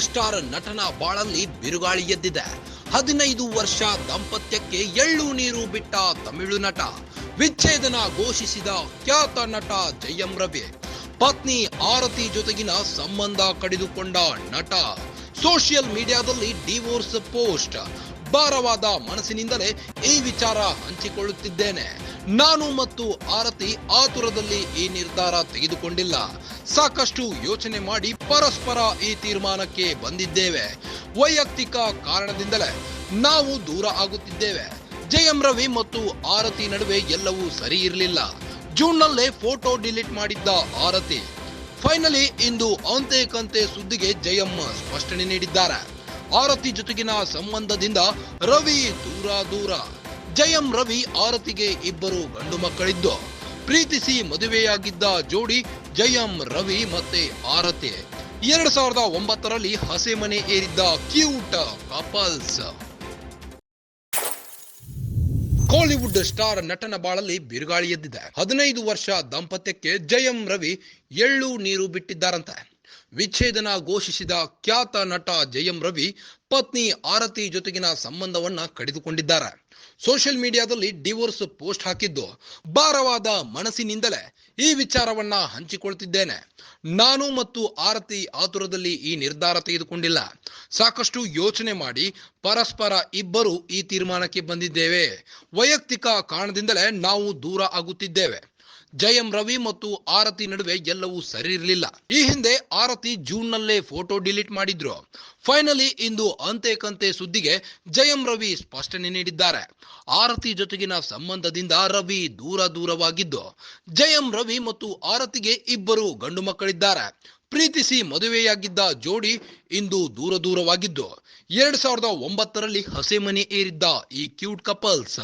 Star ನಟನ ಬಾಳಲ್ಲಿ ಬಿರುಗಾಳಿ ಎದ್ದಿದೆ. 15 ವರ್ಷ ದಾಂಪತ್ಯಕ್ಕೆ ಎಳ್ಳು ನೀರು ಬಿಟ್ಟ ತಮಿಳು ನಟ, ವಿಚ್ಛೇದನ ಘೋಷಿಸಿದ ಖ್ಯಾತ ನಟ ಜಯಂ ರವಿ, ಪತ್ನಿ ಆರತಿ ಜೊತೆಗಿನ ಸಂಬಂಧ ಕಡಿದುಕೊಂಡ ನಟ, ಸೋಷಿಯಲ್ ಮೀಡಿಯಾದಲ್ಲಿ ಡಿವೋರ್ಸ್ ಪೋಸ್ಟ್. ಭಾರವಾದ ಮನಸ್ಸಿನಿಂದಲೇ ಈ ವಿಚಾರ ಹಂಚಿಕೊಳ್ಳುತ್ತಿದ್ದೇನೆ. ನಾನು ಮತ್ತು ಆರತಿ ಆತುರದಲ್ಲಿ ಈ ನಿರ್ಧಾರ ತೆಗೆದುಕೊಂಡಿಲ್ಲ. ಸಾಕಷ್ಟು ಯೋಚನೆ ಮಾಡಿ ಪರಸ್ಪರ ಈ ತೀರ್ಮಾನಕ್ಕೆ ಬಂದಿದ್ದೇವೆ. ವೈಯಕ್ತಿಕ ಕಾರಣದಿಂದಲೇ ನಾವು ದೂರ ಆಗುತ್ತಿದ್ದೇವೆ. ಜಯಂ ರವಿ ಮತ್ತು ಆರತಿ ನಡುವೆ ಎಲ್ಲವೂ ಸರಿ ಇರಲಿಲ್ಲ. ಜೂನ್ನಲ್ಲೇ ಫೋಟೋ ಡಿಲೀಟ್ ಮಾಡಿದ್ದ ಆರತಿ, ಫೈನಲಿ ಇಂದು ಅಂತೆ ಕಂತೆ ಸುದ್ದಿಗೆ ಜಯಂ ಸ್ಪಷ್ಟನೆ ನೀಡಿದ್ದಾರೆ. ಆರತಿ ಜೊತೆಗಿನ ಸಂಬಂಧದಿಂದ ರವಿ ದೂರ. ಜಯಂ ರವಿ ಆರತಿಗೆ ಇಬ್ಬರು ಗಂಡು ಮಕ್ಕಳಿದ್ದು, ಪ್ರೀತಿಸಿ ಮದುವೆಯಾಗಿದ್ದ ಜೋಡಿ ಜಯಂ ರವಿ ಮತ್ತೆ ಆರತಿ. 2009ರಲ್ಲಿ ಹಸೆಮಣೆ ಏರಿದ್ದ ಕ್ಯೂಟ್ ಕಪಲ್ಸ್. ಕಾಲಿವುಡ್ ಸ್ಟಾರ್ ನಟನ ಬಾಳಲ್ಲಿ ಬಿರುಗಾಳಿ ಎದ್ದಿದೆ. 15 ವರ್ಷ ದಾಂಪತ್ಯಕ್ಕೆ ಜಯಂ ರವಿ ಎಳ್ಳು ನೀರು ಬಿಟ್ಟಿದ್ದಾರಂತೆ. ವಿಚ್ಛೇದನ ಘೋಷಿಸಿದ ಖ್ಯಾತ ನಟ ಜಯಂ ರವಿ ಪತ್ನಿ ಆರತಿ ಜೊತೆಗಿನ ಸಂಬಂಧವನ್ನ ಕಡಿದುಕೊಂಡಿದ್ದಾರೆ. ಸೋಷಿಯಲ್ ಮೀಡಿಯಾದಲ್ಲಿ ಡಿವೋರ್ಸ್ ಪೋಸ್ಟ್ ಹಾಕಿದ್ದು, ಭಾರವಾದ ಮನಸ್ಸಿನಿಂದಲೇ ಈ ವಿಚಾರವನ್ನ ಹಂಚಿಕೊಳ್ತಿದ್ದೇನೆ. ನಾನು ಮತ್ತು ಆರತಿ ಆತುರದಲ್ಲಿ ಈ ನಿರ್ಧಾರ ತೆಗೆದುಕೊಂಡಿಲ್ಲ. ಸಾಕಷ್ಟು ಯೋಚನೆ ಮಾಡಿ ಪರಸ್ಪರ ಇಬ್ಬರು ಈ ತೀರ್ಮಾನಕ್ಕೆ ಬಂದಿದ್ದೇವೆ. ವೈಯಕ್ತಿಕ ಕಾರಣದಿಂದಲೇ ನಾವು ದೂರ ಆಗುತ್ತಿದ್ದೇವೆ. ಜಯಂ ರವಿ ಮತ್ತು ಆರತಿ ನಡುವೆ ಎಲ್ಲವೂ ಸರಿ ಇರಲಿಲ್ಲ. ಈ ಹಿಂದೆ ಆರತಿ ಜೂನ್ನಲ್ಲೇ ಫೋಟೋ ಡಿಲೀಟ್ ಮಾಡಿದ್ರು. ಫೈನಲಿ ಇಂದು ಅಂತೆ ಕಂತೆ ಸುದ್ದಿಗೆ ಜಯಂ ರವಿ ಸ್ಪಷ್ಟನೆ ನೀಡಿದ್ದಾರೆ. ಆರತಿ ಜೊತೆಗಿನ ಸಂಬಂಧದಿಂದ ರವಿ ದೂರವಾಗಿದ್ದು, ಜಯಂ ರವಿ ಮತ್ತು ಆರತಿಗೆ ಇಬ್ಬರು ಗಂಡು ಮಕ್ಕಳಿದ್ದಾರೆ. ಪ್ರೀತಿಸಿ ಮದುವೆಯಾಗಿದ್ದ ಜೋಡಿ ಇಂದು ದೂರವಾಗಿದ್ದು, 2009ರಲ್ಲಿ ಹಸೆಮಣೆ ಏರಿದ್ದ ಈ ಕ್ಯೂಟ್ ಕಪಲ್ಸ್.